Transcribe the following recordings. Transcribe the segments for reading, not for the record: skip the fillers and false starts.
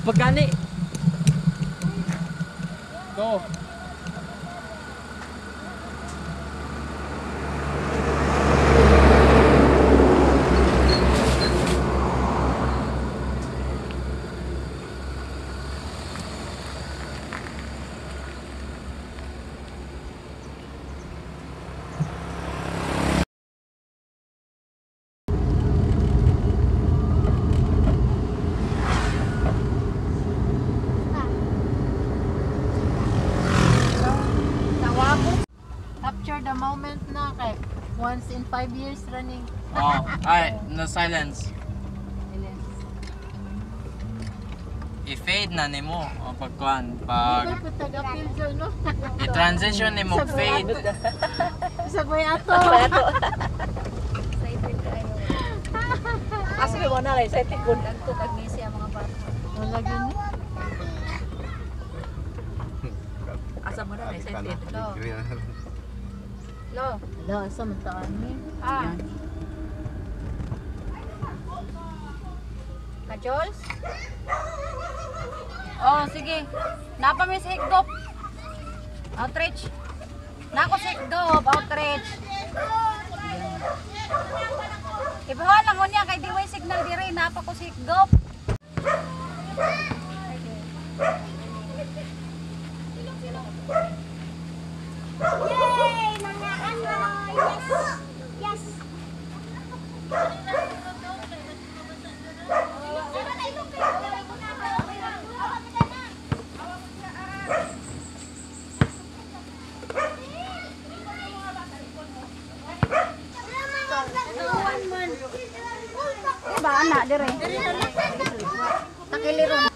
Pagkani. Go. Capture the moment na kay once in 5 years running. Oh, ay, no silence. I-fade na nimo o pagkuan pag i-transition nimo fade. Sabay ato. Kasi mo na lang sa tikod ko kag misi ang mga bata. Wala gani. Asa mo na sa tikod. Lo. Wala sa mataan ni. Ah. Kajols? Oh, sige. Napa mi sa higdop. Outreach. Nako sa higdop, outreach. Ibahan lang mo niya kay diway signal diri napa ko sa higdop. Yay! Mga ano! Yes! Yes! Ba anak dire. Takiliron.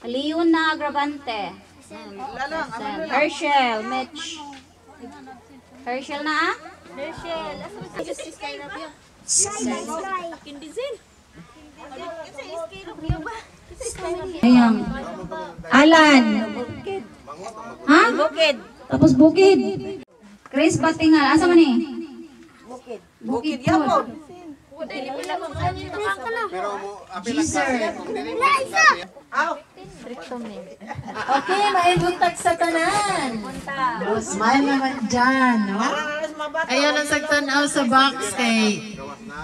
Leon na Agravante. Herschel, Mitch. Herschel na? Herschel! Ayang. Alan. Ha? Bukid. Tapos Bukid. Chris Patingal. Asa man eh? Bukid. Bukid yapon. Pero mo Jesus. Okay, may buntag sa tanan. Oh, smile naman dyan, no? Ayan ang sagtanaw sa box kay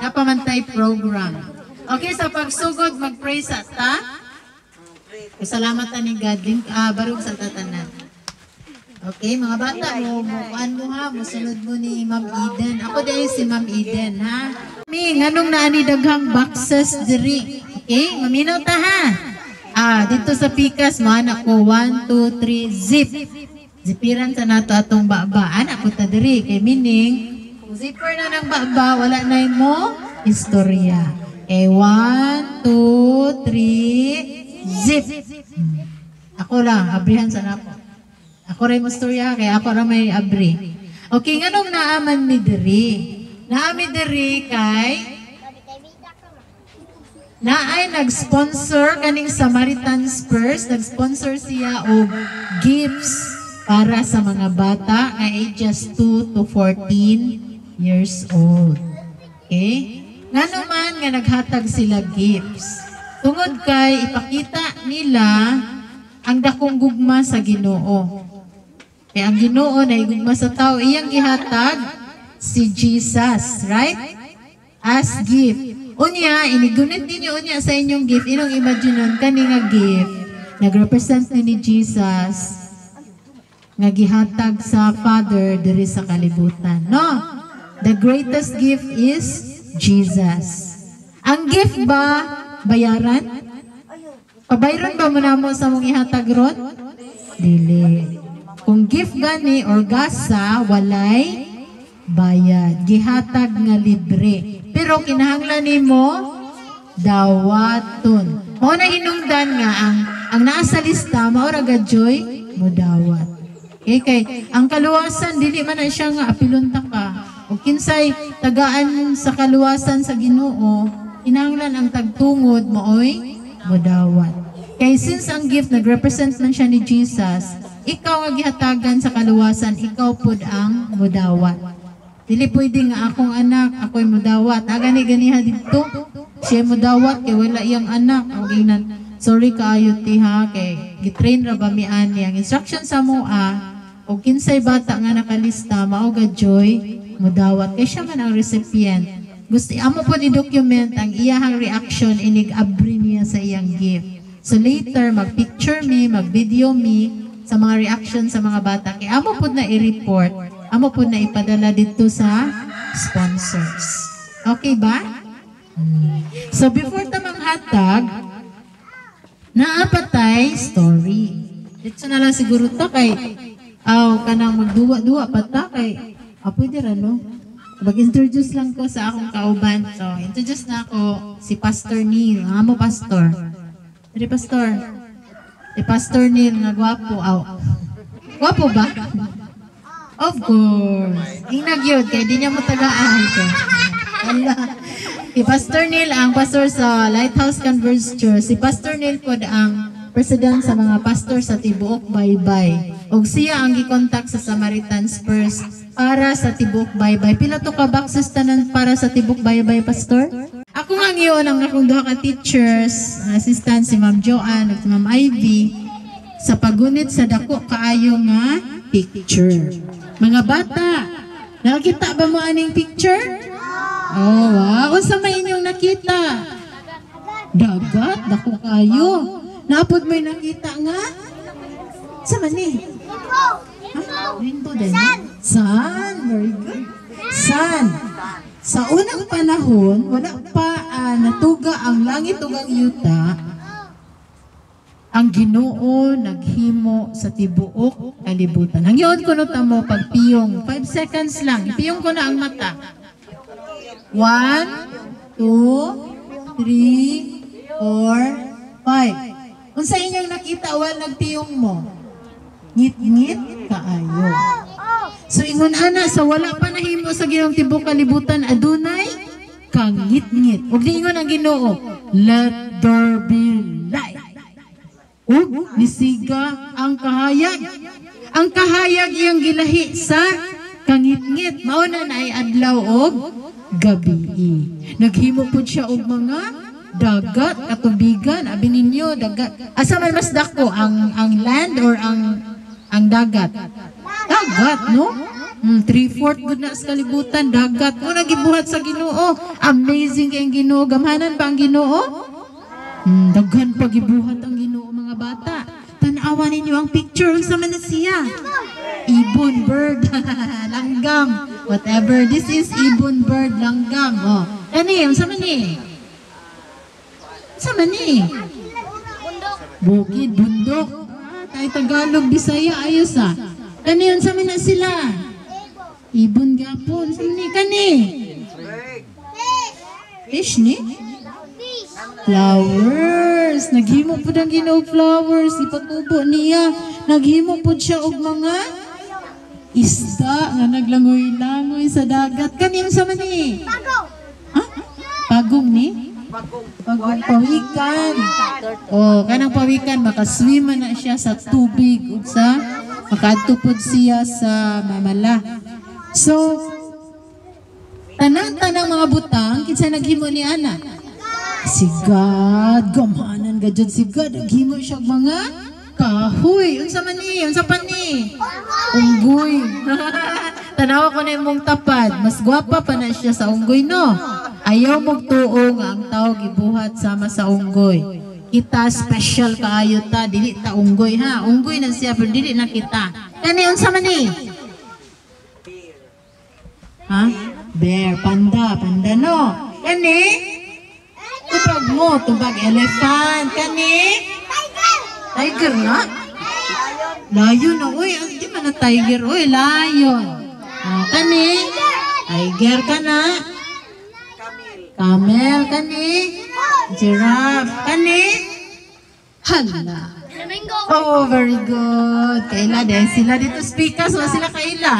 napamantay program. Okay, sa pagsugod, mag-pray sa ta. Salamat ni God. Barog sa tatanan. Okay, mga bata mo, mukuan mo ha, musunod mo ni Ma'am Eden. Ako dahil si Ma'am Eden, ha? Ming, anong naani daghang boxes diri? Okay, maminaw ta ha? Dito sa Pikas, maanak ko, 1, 2, 3, zip. Zipiran sa nato atong baba. Anak ko ta diri, kay meaning, kung zipper na ng baba, wala na mo, istorya. Okay, 1, 2, 3, zip. Ako lang, abrihan sa nako. Ako rin mo storya, kaya ako rin may abri. Okay, nganong naaman mi diri? Naami diri kay naay nag-sponsor kaning Samaritan's Purse, nag-sponsor siya og gifts para sa mga bata na ages 2 to 14 years old. Okay? Ngano man nga naghatag sila gifts. Tungod kay ipakita nila ang dakong gugma sa Ginoo. Kaya ang Ginoo na igugma sa tao, iyang gihatag si Jesus, right? As gift. Unya, inigunit ninyo unya sa inyong gift. Inong imagine kani nga gift. Nag-represent ni Jesus nga gihatag sa Father diri sa kalibutan. No? The greatest gift is Jesus. Ang gift ba bayaran? Pabayron ba mo namo sa mong ihatag ron? Dili. Kung gift gani or gasa, walay bayad. Gihatag nga libre. Pero kinahanglan nimo dawaton. Mao na hinungdan nga ang naa sa lista mao ra gadyoy mo dawat. Okay, kay ang kaluwasan dili man na siya nga apilunta ka. O kinsay tagaan sa kaluwasan sa Ginoo, kinahanglan ang tagtungod mooy modawat. Kay since ang gift nagrepresent man siya ni Jesus, ikaw nga gihatagan sa kaluwasan, ikaw pud ang modawat. Dili pwede nga akong anak, ako'y modawat. Gani-ganiha dito, siya modawat kay wala iyang anak. O ginan, sorry kaayo ti ha, kay gitrain ra ba mi ani ang instruction sa mua, o kinsay bata nga nakalista, mao gadyoy modawat. Kay siya man ang recipient. Gusto amo po i-document ang iyahang reaction inig abri niya sa iyang gift. So later, mag-picture me, mag-video me sa mga reaction sa mga bata. Kaya amo po na i-report, amo po na ipadala dito sa sponsors. Okay ba? So before tamang hatag, naapatay story. Dito na lang siguro ta kay kanang magduwa-duwa pa ta kay pwede ra no? Mag-introduce lang ko sa akong kauban. So, introduce na ako si Pastor Neil. Ang amo pastor. Dari pastor. Si Pastor Neil nga gwapo. Gwapo ba? Of course. Inag yun. Kaya di niya mo tagaan. Si Pastor Neil ang pastor sa Lighthouse Converge Church. Si Pastor Neil po ang president sa mga pastor sa Tibuok Baybay. Og siya ang gi-contact sa Samaritans First para sa Tibuok Baybay. Pila to ka boxes tanan para sa Tibuok Baybay, Pastor? Ako nga ngayon ang akong duha ka teachers, assistant si Ma'am Joanne at si Ma'am Ivy sa pagunit sa dako kaayo nga picture. Mga bata, nakita ba mo aning picture? Oh, wow. Unsa may inyong nakita? Dagat, dako kaayo. Naapod may nakita nga? Sa mani? Rainbow din. Sun. Very good. Sun. Sa unang panahon, wala pa natuga ang langit ug ang yuta. Ang Ginoo naghimo sa tibuok kalibutan. Hangyon ko no tamo pagpiyong 5 seconds lang. Ipiyong ko na ang mata. 1 2 3 4 5. Unsa inyong nakita wal nagpiyong mo? Ngit-ngit kaayo. So ingon ana sa wala pa nahimo sa Ginoong tibuok kalibutan adunay kangit-ngit. Ug ingon ang Ginoo, let there be light. Ug nisiga ang kahayag. Ang kahayag iyang gilahi sa kangit-ngit. Mao na ay adlaw og gabi. Naghimo pud siya og mga dagat, katubigan. Abi ninyo dagat. Asa man mas dako ang land or ang dagat? Dagat, no? 3/4 good na sa kalibutan, dagat. Mo nagibuhat sa Ginoo. Amazing kay ang Ginoo. Gamhanan ba ang Ginoo? Daghan pa gibuhat ang Ginoo mga bata. Tan-awa ninyo ang picture unsa man na siya? Ibon bird, langgam, whatever. This is ibon bird, langgam. Oh, kani unsa man ni? Unsa man ni? Bukid, bundok. Tay Tagalog, Bisaya ayos ah. Kani unsa man na sila? Ibon gapon, unsa man ni kani? Fish ni? Flowers. Naghimo po ng Ginoo flowers. Ipatubo niya. Naghimo po siya og mga isda nga naglangoy-langoy sa dagat. Kanino sa man ni? Pagong. Ha? Pagong ni? Pagong pawikan. Oh, kanang pawikan makaswim na siya sa tubig ug sa makadtupod siya sa mamala. So tanang mga butang kinsa naghimo ni ana? Si God, gamanan gadjud si God, naghimo siya mga kahoy. Unsa man ni? Unsa pa ni? Unggoy. Tanawa ko na imong tapad, mas gwapa pa na siya sa unggoy, no? Ayaw mong tuo nga ang tao gibuhat sama sa unggoy. Kita special kaayo ta, dili ta unggoy ha. Unggoy na siya pero dili na kita. Kani unsa man ni? Ha? Bear, panda no. Kani? Tubag mo, tubag elephant. Kani? Tiger na? Lion na. Uy, di man na tiger. Uy, lion. Kani? Tiger ka na. Camel ka ni. Giraffe ka ni. Hala. Flamingo. Oh, very good. Kaila din. Sila dito speakers. Wala sila kaila.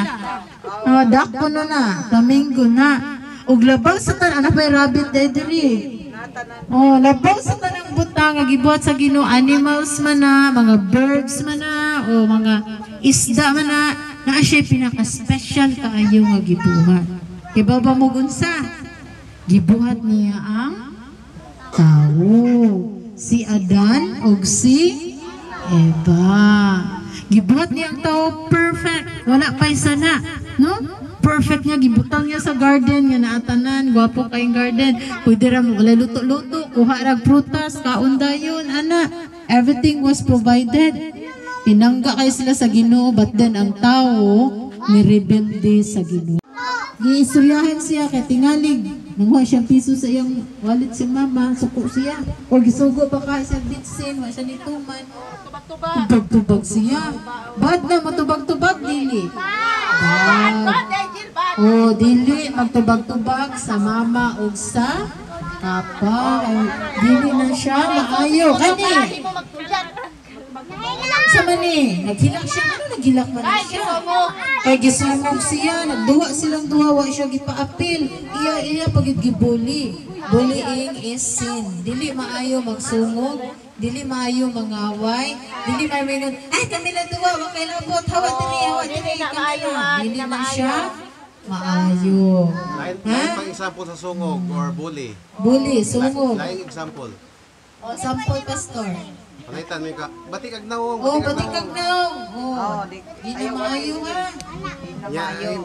Oh, duck po na. Flamingo na. Ug labaw sa tanan. Ano pa yung rabbit diri? Oh, labaw sa tanang butang. Nagibuhat sa Ginoo. Animals man na. Mga birds man na. O mga isda man na. Na siya pinaka-special kaayo nga gibuhat. Ibaba mo gunsa. Gibuhat niya ang tao. Si Adan o si Eva. Gibuhat niya ang tao perfect. Wala pa isa na. No? Perfect niya. Gibutang niya sa garden. Nga naatanan. Gwapo kayong garden. Pwede ra mo. Wala luto-luto. Kuha rag prutas. Kaunda yun. Ana. Everything was provided. Pinangga kayo sila sa Ginoo. But then ang tao nirebelde sa Ginoo. Giistoryahan siya kay tingalig. Nanguha siyang piso sa iyang wallet si mama. Suko siya. O gisugo pa ka siyang bitsin. Wa siya nituman. Tubag-tubag siya. Bad na matubag-tubag dili. Bad. O dili magtubag-tubag sa mama o sa papa. Dili na siya maayo. Kani. Sa mani, naghilak siya. Ano naghilak man siya? Kay gisumog siya, nagduwa silang duha, wa siya gipaapil. Iya pagid gibuli. Bullying is sin. Dili maayo magsungog, dili maayo mangaway, dili maayo ay kami lang duwa, wa kay labot, hawa diri kami. Dili man siya maayo. Lain pang example sa sungog or bully. Bully, sungog. Lain example. O, sample pastor. Palitan mo ka. Batik agnawong. Oh, batikag na. Oh, dili maayo ha.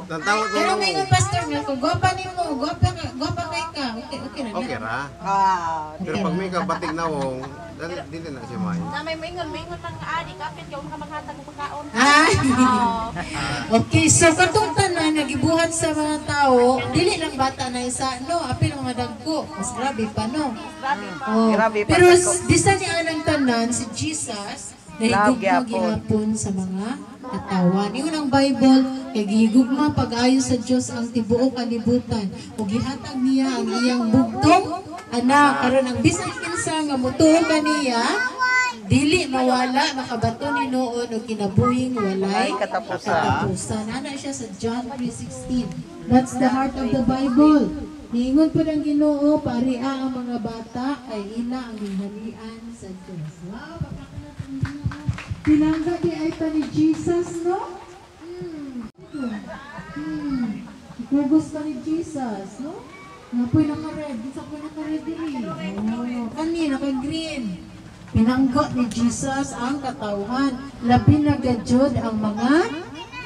Tantawag ko. Pero may nga pastor nga ko, gwapa ni mo, gwapa kay ka. Okay na. Okay ra. Pero pag may ka batik nawong, dili na siya maayo. Na may mingon man nga adi kapit kay ka maghatag og pagkaon. Ay. Okay, so katong tanan nagibuhat sa mga tao, dili lang bata na isa, no, apil mga dagko. Mas grabe pa no. Oh. Pero bisan ni anang tanan si Jesus nahigugma gihapon sa mga katawan. Ingon ang Bible kay gihigugma pag-ayo sa Dios ang tibuok kalibutan ug gihatag niya ang iyang bugtong anak karon ang bisan kinsa nga motuo kaniya dili mawala makabato ni noon o kinabuhing walay katapusan. Ana siya sa John 3:16. That's the heart of the Bible. Niingon po ng Ginoo, paria ang mga bata, kay ina ang ginhalian sa Diyos. Wow, pagkakalat ng Ginoo. Pinangga di ay pa ni Jesus, no? Ikugos pa ni Jesus, no? Napoy naka-red, isa po naka-red din. Oh, kani, naka-green. Pinangga ni Jesus ang katawhan. Labi na gadyod ang mga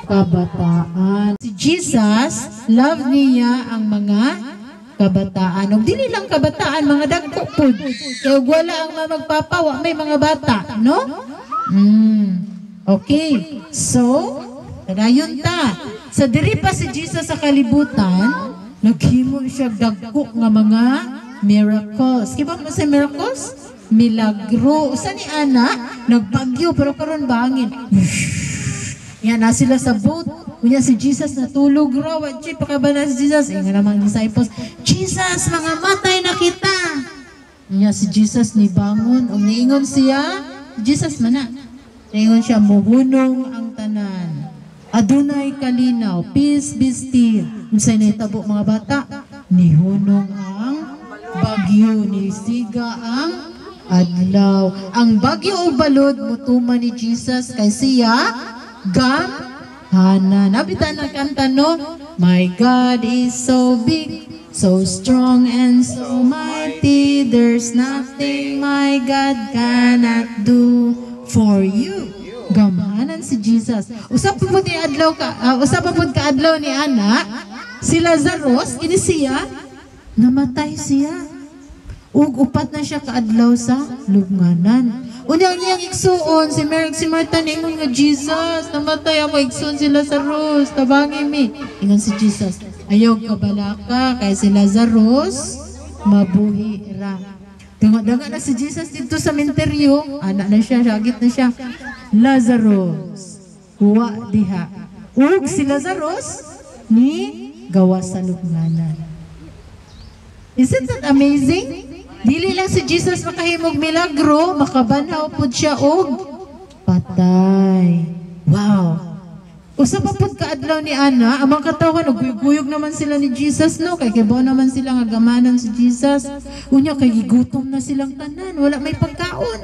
kabataan. Si Jesus, love niya ang mga kabataan. Ug dili lang kabataan, mga dagko pud. Kay wala ang magpapawa may mga bata, no? Okay. So, dayon ta. Sa diri pa si Jesus sa kalibutan, naghimo siya dagko nga mga miracles. Kiba mo sa miracles? Milagro. Usa ni ana, nagbagyo pero karon bangin. Yan na sila sa boat. Kunya si Jesus natulog raw. Wajay pakabala si Jesus. Nga naman disciples, Jesus, mga matay na kita. Kunya si Jesus ni bangon. O niingon siya, Jesus man na. Niingon siya, muhunong ang tanan. Adunay kalinaw, peace be still. Unsay nahitabo mga bata? Nihunong ang bagyo, nisiga ang adlaw. Ang bagyo o balod, mutuman ni Jesus kay siya, Hana. Nabitan ang kanta, no? My God is so big, so strong and so mighty. There's nothing my God cannot do for you. Gamanan si Jesus. Usap pa ni adlaw ka, usap pa ka adlaw ni ana. Si Lazarus, ini siya namatay siya. Ug upat na siya kaadlaw sa lubnganan. Unyang niyang igsuon, si Martha niingon nga, Jesus, namatay ako igsuon si Lazarus, tabangi mi. Ingon si Jesus, ayaw kabalaka, kay si Lazarus, mabuhi ra. Tunga-dunga na si Jesus dito sa menteryo, anak na siya, sagit na siya. Lazarus, huwa diha. Ug si Lazarus, ni gawa sa lubnganan. Isn't that amazing? Dili lang si Jesus makahimog milagro, makabanhaw pud siya og patay. Wow. Usa pa pud kaadlaw ni Ana, amang katawan naguyog naman sila ni Jesus, no? Kay kibaw naman sila nga gamanan si Jesus. Unya kay gigutom na silang tanan, wala may pagkaon.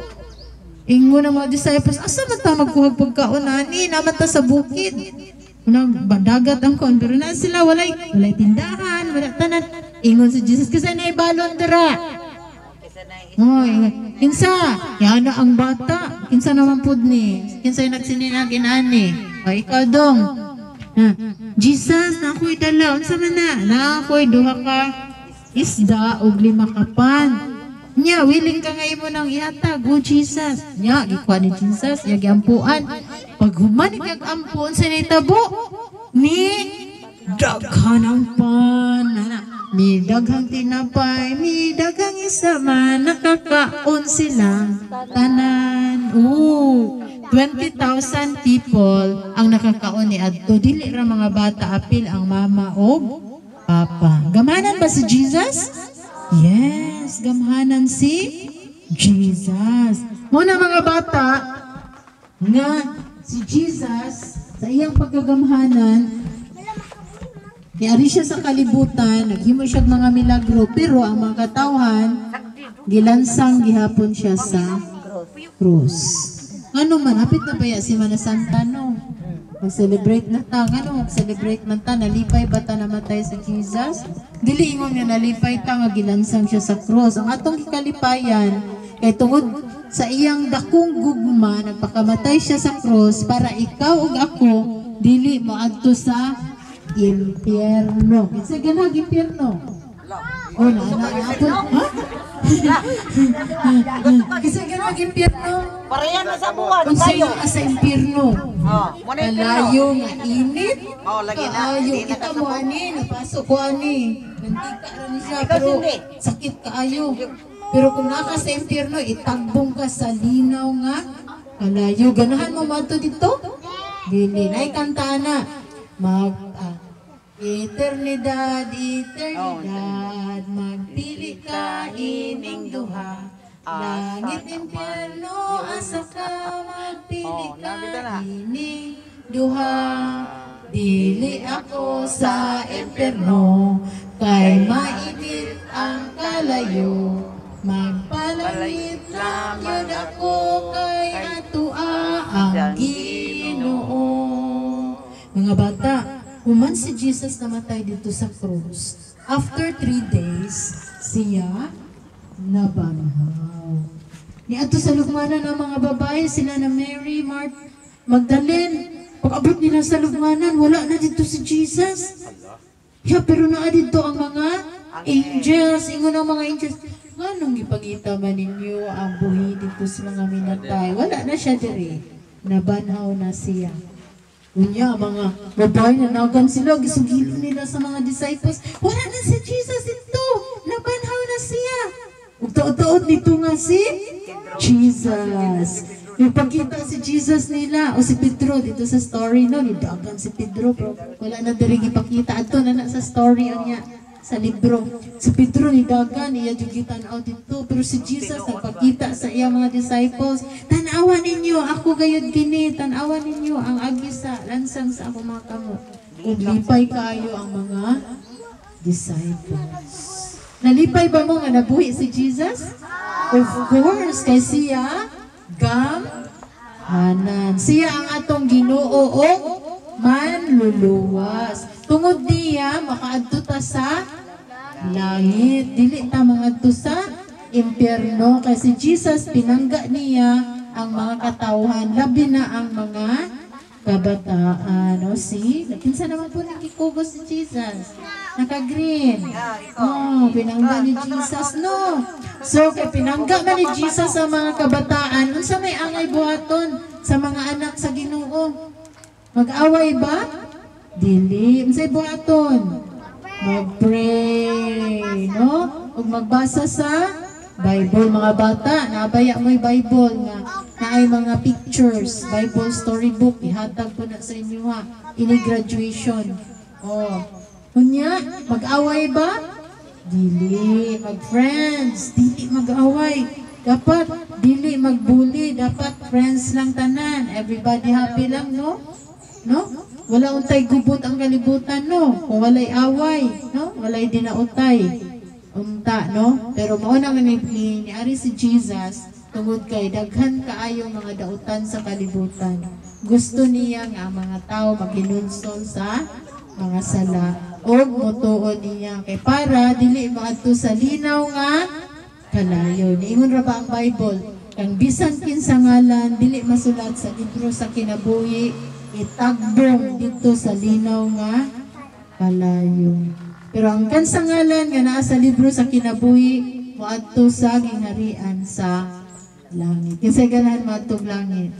Ingon ng mga disciples, asa man ta magkuhag pagkaon ani? Naman ta sa bukid. Unang dagat ang kon, pero na sila walay tindahan, wala tanan. Ingon si Jesus kasi na ibalon dira. Oh, kinsa, yana ang bata. Kinsa naman pud ni? Kinsa nagsininag inani? O ikaw dong. Jesus, na ako'y dala. Unsa man na ako'y duha ka isda og 5 ka pan. Nya, willing ka nga imo nang ihatag, oh Jesus. Nya, gikuha ni Jesus, ya giampuan. Pag human kag-ampuan sa nitabo, ni daghan ang pan. Mi daghang tinapay, mi daghang isa man, nakakaon silang tanan. 20,000 people ang nakakaon ni adto. Dili ra mga bata, apil ang mama o papa. Gamanan ba si Jesus? Yes, gamhanan si Jesus. Muna mga bata, nga si Jesus, sa iyang pagkagamhanan, niari siya sa kalibutan, naghimo siya mga milagro, pero ang mga katawhan, gilansang gihapon siya sa krus. Ano man, hapit na ba si Mana Santa, no? Mag-celebrate na ta. Ano, mag-celebrate man ta, nalipay ba ta namatay sa Jesus? Dili ingon nga nalipay ta, nga gilansang siya sa krus. Ang atong kalipayan, kay tungod sa iyang dakong gugma, nagpakamatay siya sa krus, para ikaw ug ako, dili moadto sa impyerno. Kinsa ganag impyerno? Oh, naapon. Ha? Kinsa ganag impyerno? Parehan na sa buwan, kayo. Kung sa impyerno. Kalayo nga init. Lagi na. Kaayo, kita mo ani, napasok ko ani. Nantika ra ni siya, pero sakit kaayo. Pero kung naka sa impyerno, itagbong ka sa linaw nga kalayo. Ganahan mo mato dito? Dili, naikanta na. Eternidad, eternidad, magpili ka ining duha. Langit, impyerno, asa ka, magpili ka ining duha. Dili ako sa impyerno, kay mainit ang kalayo. Magpalangit lang yun ako, kay atua ang Ginoo. Mga bata, human si Jesus namatay dito sa krus. After 3 days, siya nabanhaw. Niadto sa lugmanan ng mga babae, sila na Mary, Magdalene. Pag-abot nila sa lugmanan, wala na dito si Jesus. Yeah, pero naa dito ang mga angels. Ingon ang mga angels. Nganong ipangita man ninyo ang buhi dito sa mga minatay? Wala na siya diri. Nabanhaw na siya. Unya, mga babae na nagan sila, gisugilin nila sa mga disciples. Wala na si Jesus ito! Nabanhaw na siya! Ugtaot-taot nito nga si Jesus. Ipakita si Jesus nila, o si Pedro, dito sa story, no? Nidagan si Pedro, pero wala na dirigi ipakita. Ato na sa story niya, sa libro. Si Pedro nidagan, iya jugitan out dito. Pero si Jesus, nagpakita sa iya mga disciples, tanawa ninyo, ako gayud gini, tanawa ninyo, ang agi sa lansang sa ako mga kamot. Lipay kayo ang mga disciples. Nalipay ba mo nga nabuhi si Jesus? Of course, kay siya, gamhanan. Siya ang atong Ginoo o manluluwas. Tungod niya, makaadto ta sa langit. Dili ta mangadto sa impyerno. Kasi Jesus, pinangga niya ang mga katawhan. Labi na ang mga kabataan. O si, kinsa naman po nakikugos si Jesus? Naka-green. Oh, pinangga ni Jesus, no? So, kay pinangga man ni Jesus sa mga kabataan, unsa may angay buhaton sa mga anak sa Ginoo? Mag-away ba? Dili. Unsay buhaton? Mag-pray, no? Ug magbasa sa Bible, mga bata. Nabaya mo'y Bible nga naay mga pictures, Bible storybook, ihatag ko na sa inyo ha. Ini graduation. Oh. Unya, mag-away ba? Dili, mag-friends. Dili mag-away. Dapat, dili mag-bully. Dapat friends lang tanan. Everybody happy lang, no? No? Wala untay gubot ang kalibutan, no? Kung walay away, no? Walay dinautay. Unta, no? Pero mauna nga ni Ari si Jesus, tungod kay daghan kaayo mga dautan sa kalibutan. Gusto niya nga ang mga tao maghinunson sa mga sala o mutuon niya kay para dili maadto sa linaw nga kalayo. Niingon ra ba ang Bible? Kang bisan kinsa ngalan dili masulat sa libro sa kinabuhi, itagbong dito sa linaw nga kalayo. Pero ang kansa ngalan nga naa sa libro sa kinabuhi moadto sa gingharian sa langit. Kasi ganahan matog langit.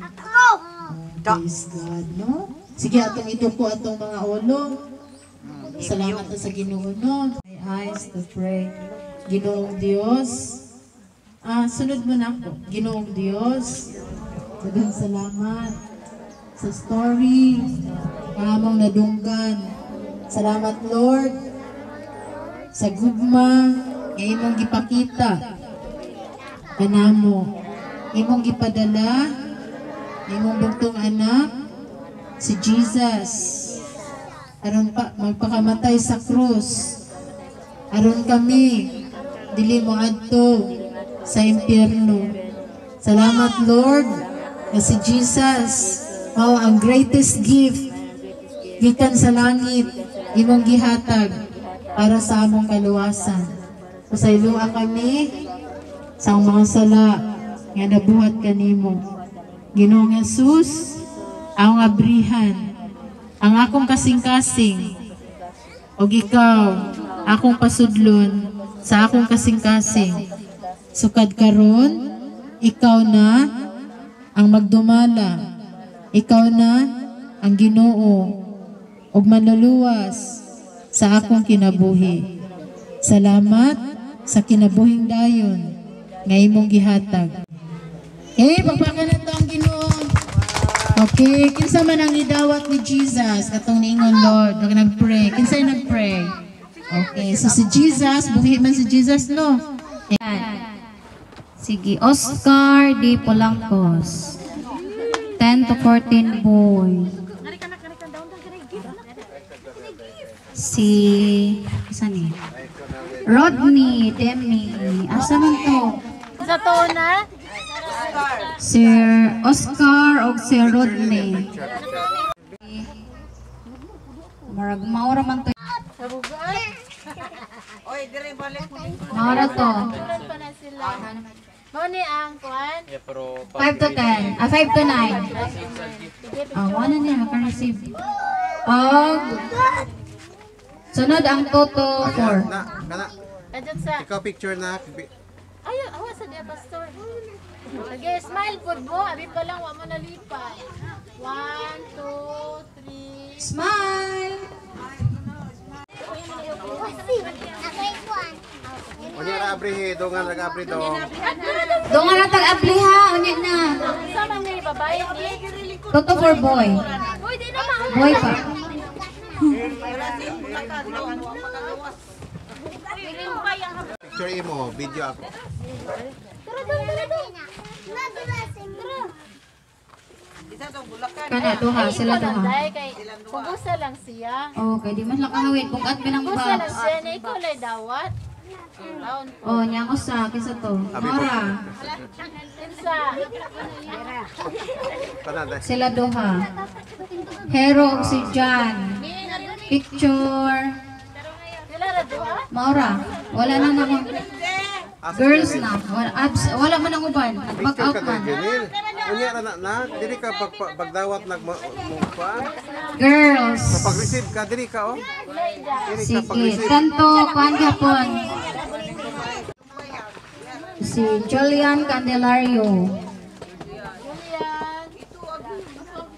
Praise God, no? Sige, atong iduko atong mga ulo. Salamat na sa Ginoo, no? My eyes to pray. Ginoong Diyos. Sunod mo na ako. Ginoong Diyos. Daghang salamat sa story. Among nadunggan. Salamat, Lord. Sa gugma, imong gipakita. Kanamo. Imong gipadala. Imong bugtong anak. Si Jesus. Aron pa magpakamatay sa krus. Aron kami dili mo adto sa impyerno. Salamat Lord na si Jesus mao ang greatest gift gikan sa langit imong gihatag para sa among kaluwasan. Pasayloa kami sa mga sala nga nabuhat kanimo. Ginoong Jesus, ang abrihan, ang akong kasing-kasing, o ikaw, akong pasudlon sa akong kasing-kasing. Sukad karon, ikaw na ang magdumala, ikaw na ang Ginoo, ug manluluwas sa akong kinabuhi. Salamat sa kinabuhing dayon nga imong gihatag. Pagpakanan to ang Ginoo. Okay, kinsa man ang nidawat ni Jesus katong niingon Lord, nagpray. Kinsa yung nagpray? Okay, so si Jesus, buhi man si Jesus, no? Yan. Sige, Oscar D. Polangcos. 10 to 14 boy. Si, isa ni? Rodney, Demi. Asa man to? Sa to na? Sir Oscar o Sir Rodney. Marag maura man to. Oy, dire balik mo. Maura to. Mo ni ang kuan? 5 to 10. 5 to 9. Wala niya maka-receive. Sunod ang Toto 4. Kana. Kadto sa Ikaw picture na. ayo, awa sa dia pastor. Sige, smile pod mo, abi pa lang wa mo nalipay. 1 2 3. Smile! Unya ra abri dongan ra abri do. Doon nga natag apliha. Unya na. Sa man ni babae ni? Toto 4 boy. Uy, di na ma. Boy pa. Picture imo, video ako. Kana duha, sila duha. Dai kay pugusa lang siya. Okay, di mas lakahawin. Bukat binang Pugusa lang box. siya na ikaw lay dawat. Taon po. Oh, niya ko sa kisa to. Mora. Kinsa? Kana dai. Sila duha. Hero og si John. Picture. Sila ra duha? Maura. Wala na naman. Girls na. Wala man ang uban. Back Picture out ka man. dai Janil. Unya ra na diri ka pagdawat nagmupa. Girls. Sa pag-receive ka diri ka oh. Diri ka Sige. pag-receive. Kanto, kuhan kapon. Si Julian Candelario. Julian,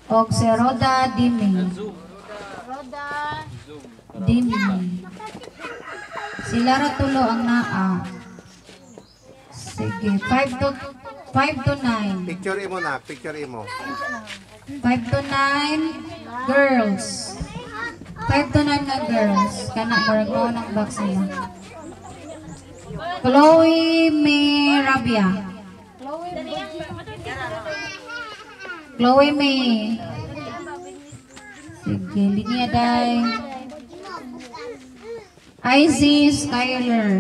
O si Roda Dimi. Roda, Dimi. Sila ra tulo ang naa. Sige. 5 to 9. Picture imo na, picture imo. 5 to 9. Girls. 5 to 9 na girls. Kana, marag mo ng box nila. Chloe May Rabia. Chloe May. Sige, linya day. Izzy Skyler.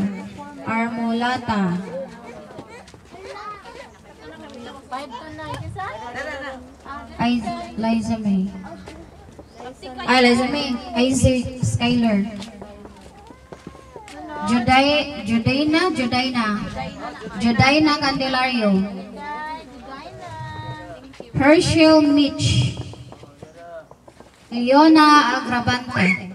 Armolata. 5 to 9. Kisa? Liza May. Liza May. Izzy Skyler. Judaina Candelario. Herschel Mitch. Leona Agravante.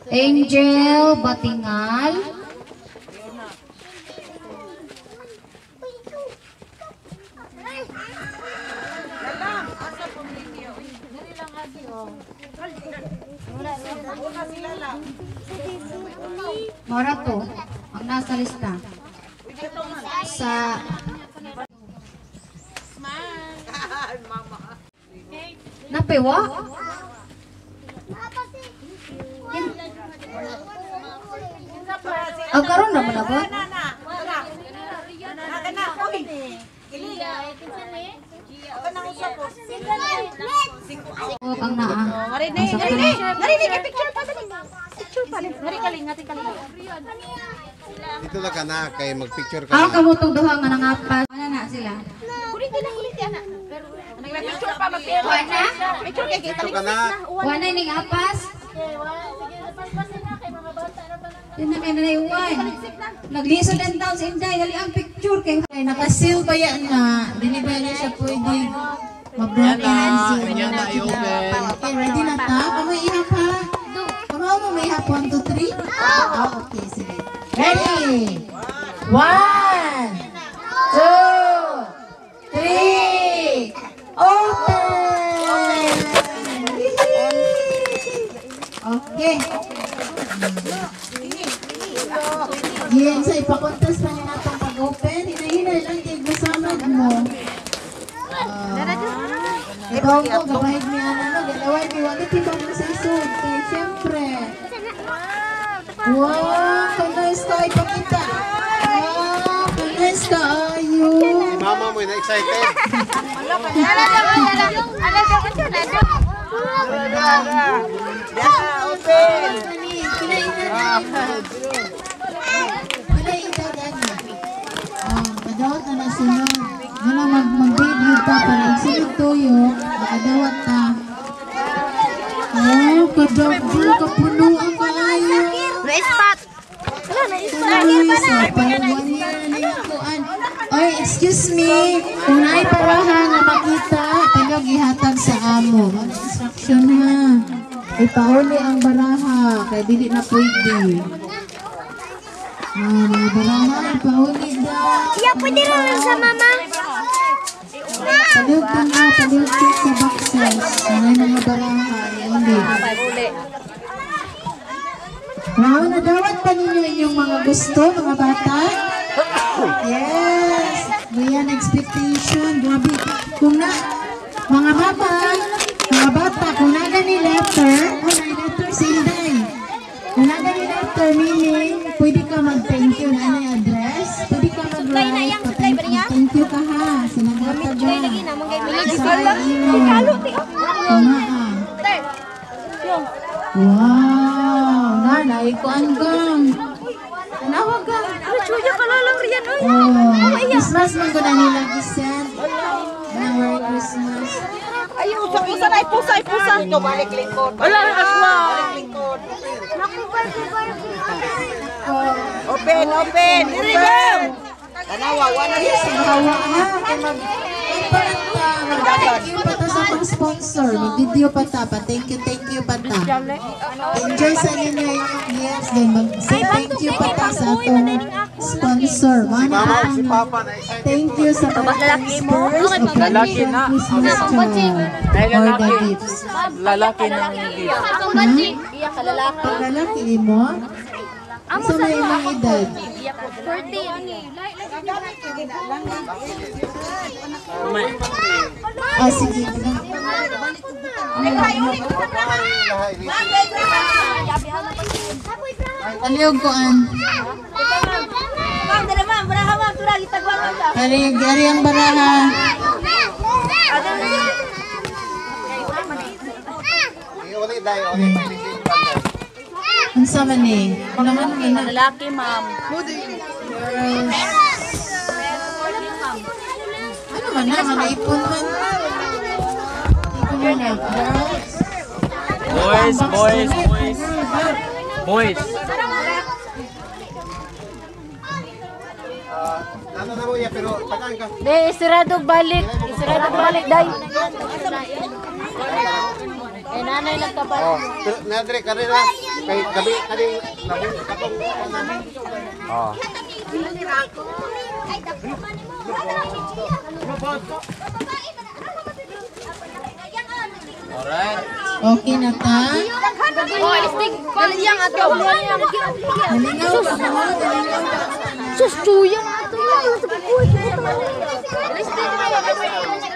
Angel Batingal. Mora to, ang nasa lista. Sa Napewa? Ang karon na mo na ba? Ang naa. Dito lang ka na, kay mag-picture ka Ang na. kamutong duha nga nangapas. Wala na sila. Picture ka na. Wala ning apas. Yan na kaya nanayuan. Naglisod ang taon sa Inday. Dali ang picture kay Nakasil pa yan na. Dili ba na siya pwede ma-broadcast? Yan na, i-open. Okay, ready na ta? Kamay ihap ha? Kamay mo may ihap 1, 2, 3? Okay, sige. Ready? 1, 2, 3, open! Okay. Yan, sa ipakontas pa niya natong pag-open. Hinahinay lang kayo gusamad mo. Ikaw mo, gabahid ni Ana, galaway ni Wagit, ibang mo sa isod. Kaya siyempre. Wow, kanas ka, ipakita. Wow, kanas ka, ayo. Si mama mo na excited. Kadawat na nasunod. Wala mag-video pa para isunod tuyo. Makadawat ta. Oh, kadawat din kapuno ang kaayo. Na-spot. Wala, na-spot. Oy, excuse me. Kung naay paraha nga makita, tayo gihatag sa amo. Ang instruction ha. Ipauli ang baraha, kaya dili na pwede. Mga baraha, ipauli daw. Iya, pwede lang sa mama. Paliog ka nga, paliog ka sa boxes. Mga mga baraha, iuli. Wow, nadawat pa ninyo inyong mga gusto, mga bata? Yes! Mayan expectation. Grabe. Kung na, mga mama, mga bata, kung naga ni letter, letter si Inday. Kung naga ni letter, meaning, pwede ka mag-thank you na yung address. Pwede ka mag-write. Thank you ka ha. Sinagot ka dyan. Sa email. Wow! Nanay ko hanggang. Tanawag ka. Chuya ka lang riyan. Oh, Christmas man ko na nila gisend. Merry Christmas. Ayun, pusa na, pusa. Ito, balik lingkod. Wala na asma. Balik lingkod. Open. Diri lang. Tanawa, wala Yes, hawa ha. Thank you pa ta sa pang-sponsor. Mag-video pa ta. Thank you pa ta. Enjoy sa ninyo yung years. Then mag-say thank you pa ta sa atong sponsor. Mama, si Papa na excited. Thank you sa pag-sponsors of Operation Christmas Child for the gifts. Lalaki ng gift. Pag lalaki mo, Sa may ilang edad. 14. Ah, sige. Aliyog ko an. Ari ang baraha. Unsa man ni? Ano man ni? Lalaki, ma'am. Ano man na? Manaipon man. Ipon man na. Boys, boys, boys. Boys. Ano na mo ya pero tagaan ka. De, isiradog balik. Isiradog balik, day. Eh, nanay nagkabalik. Oh, pero nadre kanina kay gabi kaning nabung katong Oh. Alright. Okay na ta? Oh, istig. Daliyang ato. Nalingaw ka mo? Sus, tuyang ato.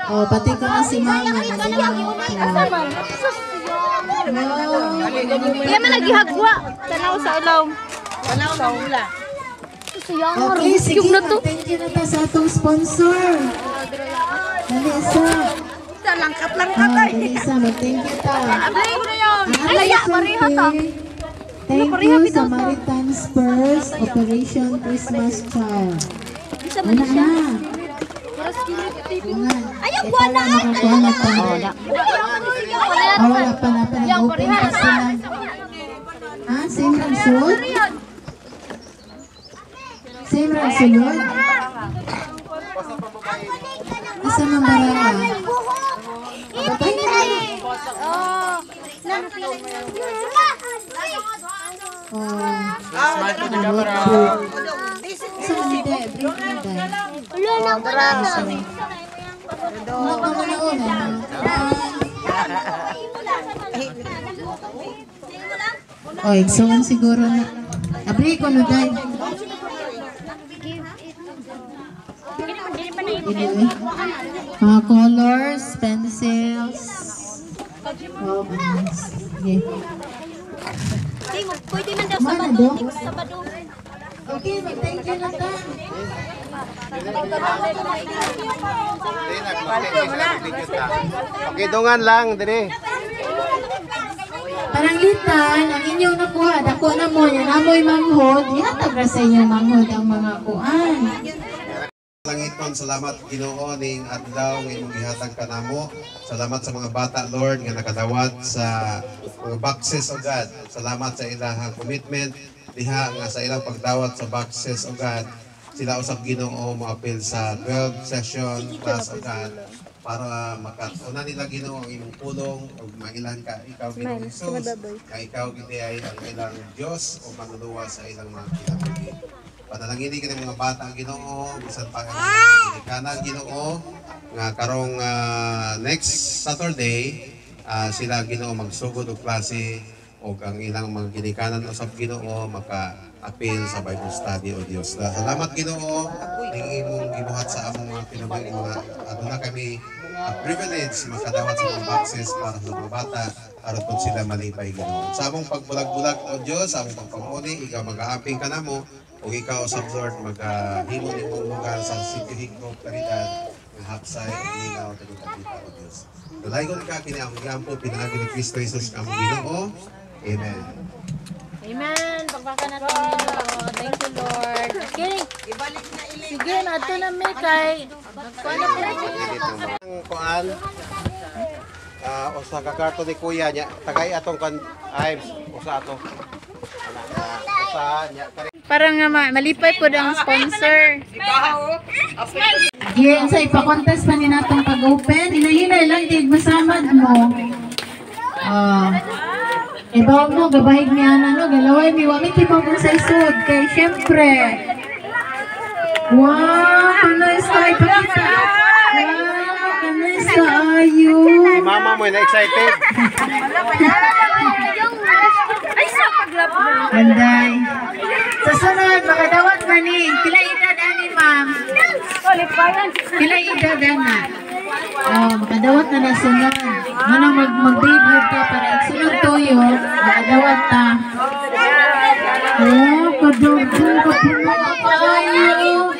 Oh, pati ko na si mama. Nalingaw ka. Kaya man naghihagwa. Tanaw sa ulaw. Tanaw sa ula. Okay, sige. Thank you na ta sa atong sponsor. Dali isa. Langkat-langkat ay. Dali isa. Mag-thank you ta. Ablay ko na yun. Alaya, pareha ta. Thank you Samaritan's Purse Operation Christmas Child. Una na. Ayaw ko na. Nakakuha na ta. Wala pa na. Nag-open pa sila. Ha? Same lang suot? Same lang sulod? Asa ng barara? Patay na. Smile to the camera. Saan hindi? Break na dahil. Wala na ko na. Mga pangalauna. O, igsuon siguro na. Abri ko na dahil. Mga colors, pencils. Oh, sige. Pwede na daw Mana do? Sabado. Okay, mag-thank you na ta. Okay, dungan lang dire. Parang litan, ang inyong nakuha, dako na mo, yan amoy manghod, ihatag ra sa inyong manghod ang mga kuan. Langiton, salamat Ginoo ning adlaw nga imong gihatag kanamo. Salamat sa mga bata Lord nga nakadawat sa mga boxes o God. Salamat sa ilang commitment diha nga sa ilang pagdawat sa boxes o God. Sila usab Ginoo moapil sa 12 session class o God para makatuna nila Ginoo ang imong pulong ug mailan ka ikaw Ginoo Jesus nga ikaw gid ay ang ilang Dios o manluluwa sa ilang mga kinabuhi. Panalangin ka ng mga bata ang Ginoo, bisan pa ang kanan Ginoo nga karong next Saturday sila Ginoo magsugod og klase o ang ilang mga ginikanan usab Ginoo maka-appeal sa Bible study o Dios. Salamat Ginoo ning imong gibuhat sa among mga pinabay mga aduna kami privilege makadawat sa mga boxes para sa mga bata aron pud sila malipay Ginoo. Sa among pagbulag-bulag o Dios, sa among pagpamuni, ikaw mag-aaping ka namo o ikaw sa Lord mag-himo ni mong lugar sa Sitio Higno, Claridad, ng Hapsay, ang Linaw, Tagutapita o Diyos. Dalaygon ka, kiniamang po, pinagi ni Kristo Jesus ka Ginoo. Amen. Amen. Pagpaka natin Ginoo. Thank you, Lord. Okay. Sige, nato na may kay. Nagkuha na po Ang kuan, usa ka karto ni Kuya niya, tagay atong kan ay usa ato. Usa niya Parang nga malipay po ang sponsor. Yeah, sa ipa-contest pa ni natong pag-open, hinahinay lang din masamad mo. Ibaw mo, gabahig mi ana no, galaway mi wami tipong kung sa isod kay syempre. Wow, kanay sa ipakita. Wow, kanay sa ayo. si mama mo na excited. Anday. ani? Pila edad ani, ma'am? Pila edad ana? Oh, makadawat na na sunod. Ano mag-debut ka para iksunod toyo, makadawat ta. Oh, kadawat ka kayo.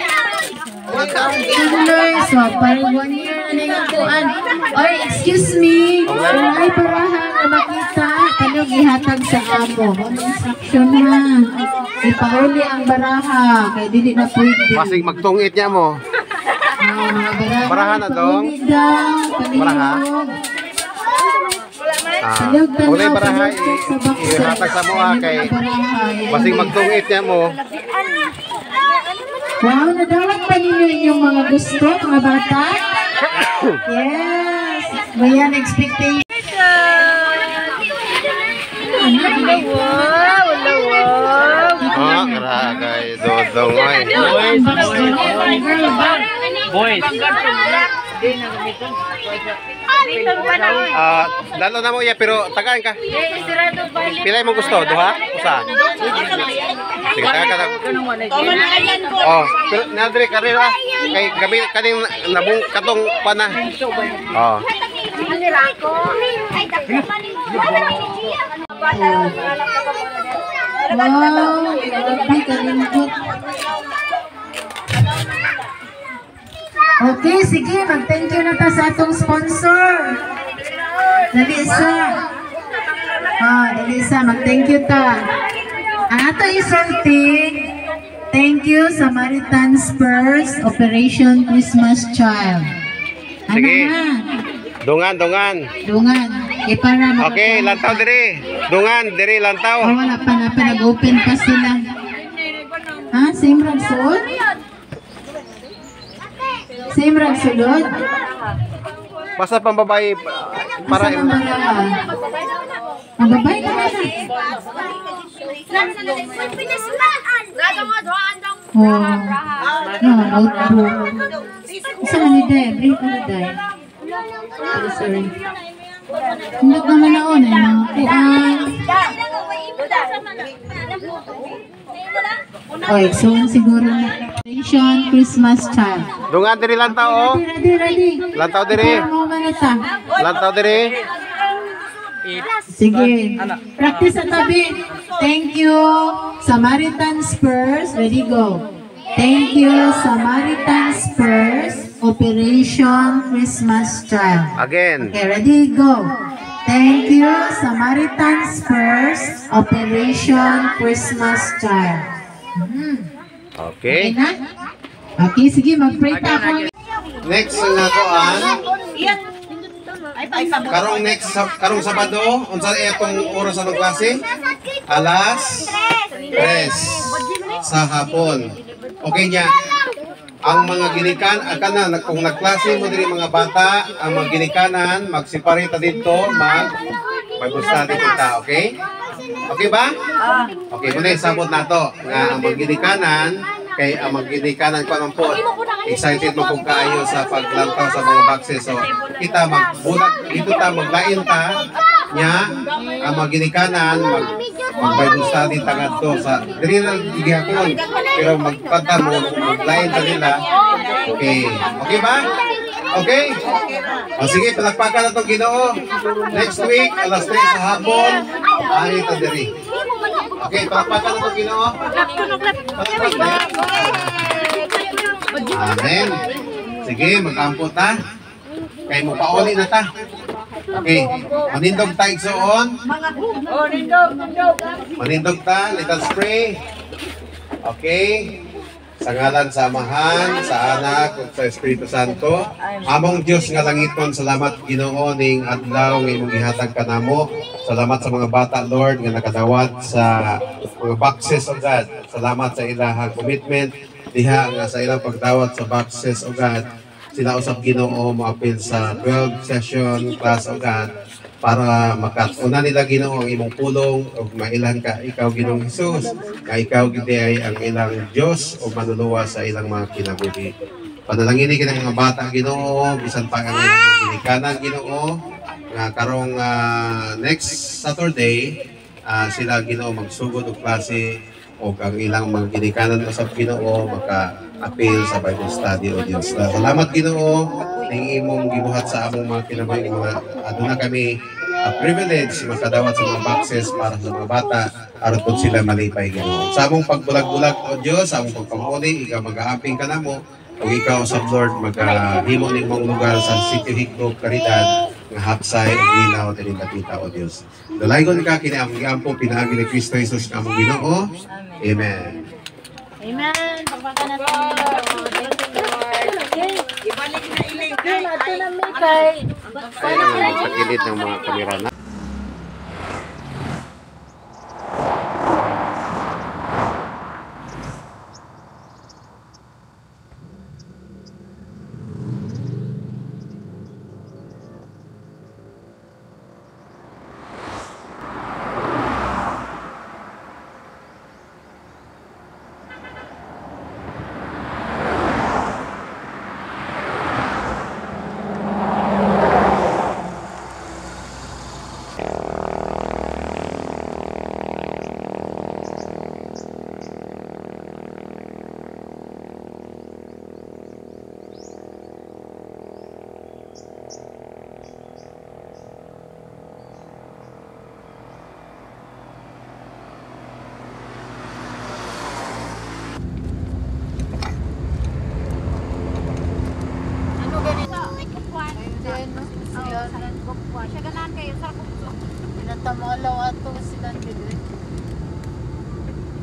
So, parang 1 year na yung kuan. Oy, excuse me. Ay, parahan na makita. Kano gihatag sa amo. Ano instruction ha? Ipauli ang baraha. Kaya dili na pwede. Masig magtungit niya mo. Mga baraha. Baraha na dong. Baraha. Ulay baraha. Ihatag sa mua kay masig magtungit niya mo. Wow, nadawat pa ninyo inyong mga gusto, mga bata? Yes! Bayan, expectation. Karagay, dodong ay. Boys. Dalo na mo iya pero tagaan ka. Pilay mo gusto, duha? Usa? Sige, tagaan ka. Oh, pero nadre karera kay gabi kaning nabung katong pana. Oh. Wow, grabe kalingkot. Okay, sige, mag-thank you na ta sa atong sponsor. Dali isa. Dali isa, mag-thank you ta. Ang ato isulting, thank you Samaritan Spurs, Operation Christmas Child. Ano Sige. na? Dungan. Dungan. Para Okay, lantaw diri. Dungan diri lantaw. wala pa na, nag-open pa sila. Ha? Same rag suot? Same rag sulod? Basta pambabae para Asa naman na? Ang babae naman na. Oh. No, notebook. Isa na ni Day. Brief na Day. Sorry. Hindi naman na una. Mga kuan. Oy, so siguro na. Operation Christmas Child. Dungan diri lantaw oh. Ready. Lantaw diri. Lantaw diri. Sige. Practice sa tabi. Thank you, Samaritan Spurs. Ready, go. Thank you, Samaritan Spurs. Operation Christmas Child. Again. Okay, ready, go. Thank you, Samaritan Spurs. Operation Christmas Child. Okay Okay. na? Okay, sige, mag-pray ta ako. Next nga koan. Karong Sabado, unsa atong oras sa klase? Alas 3 sa hapon. Okay niya. Ang mga ginikan, kung nagklase mo diri mga bata, ang mga ginikanan, magseparate dito, magbusta dito ta, okay? Okay ba? Okay, muna sabot na to. Nga ang mga ginikanan, kay ang mga ginikanan ko naman po, excited mo kung kaayo sa paglantaw sa mga boxes. So, kita magbulag, dito ta, maglain ta, nya, ang mga ginikanan, mag-Bible study tagad to sa diri na gihapon pero magpanta mo maglain ta nila. Okay. Okay ba? Okay? O sige, palakpakan na itong Ginoo. Next week, alas 3 sa hapon, ari ta diri. Okay, palakpakan na itong Ginoo. Amen. Sige, mag-ampo ta. Kay mo pauli na ta. Okay, manindog ta igsoon. Manindog ta, little spray. Okay. Sa ngalan sa Amahan, sa Anak, ug sa Espiritu Santo. Among Dios nga langiton, salamat Ginoo ning adlaw nga imong gihatag kanamo. Salamat sa mga bata, Lord, nga nakadawat sa mga boxes o God. Salamat sa ilahang commitment diha nga sa ilang pagdawat sa boxes o God. Sila usab Ginoo moapil sa 12 session class o God para makatuna nila Ginoo ang imong pulong ug mailan ka ikaw Ginoong Hesus nga ikaw gid ay ang ilang Dios o manuluwa sa ilang mga kinabuhi. Panalangin ni mga bata Ginoo bisan pa ang ilang ginikanan Ginoo nga karong next Saturday sila Ginoo magsugod og klase o ang ilang mga ginikanan sa Ginoo maka-appeal sa Bible study o Dios. Salamat Ginoo ning imong gibuhat sa among mga kinabuhi mga aduna kami privilege makadawat sa mga boxes para sa mga bata aron pud sila malipay Ginoo. Sa among pagbulag-bulag o Dios, sa among pagpamuli, ikaw mag-aaping ka namo o ikaw sa Lord maghimo nimong lugar sa City Higdog Caridad nga hapsay ug linaw diri batita o Dios. Dalaygon ka kini among giampo pinaagi ni Kristo Jesus nga among Ginoo. Amen. Amen. Pagpaka na sa Thank you, Lord. Okay. Ibalik na iling. Okay, nato na may kay. Ayun ang pagilid ng mga kamera na. Ano ganito? Siya ganahan kayo sa kupso. Pinatamalaw ato sila dili.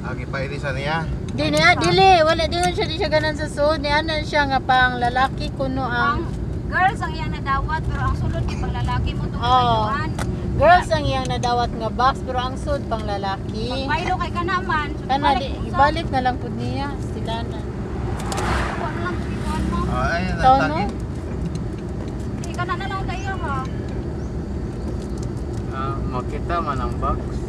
Agi pa sa niya. Dili, wala din siya di siya ganan sa suod. Ni ana siya nga pang lalaki kuno Ang ang girls ang iyang nadawat pero ang sulod kay pang lalaki mo tong Oo. kayuan. girls ang iyang nadawat nga box pero ang suod pang lalaki. Pagpailo kay kanaman. So, Kana di ibalik na lang pud niya sila na. Ano lang kikuan mo. Ay, Taon no? Ikaw na lang tayo ha. Makita man ang box.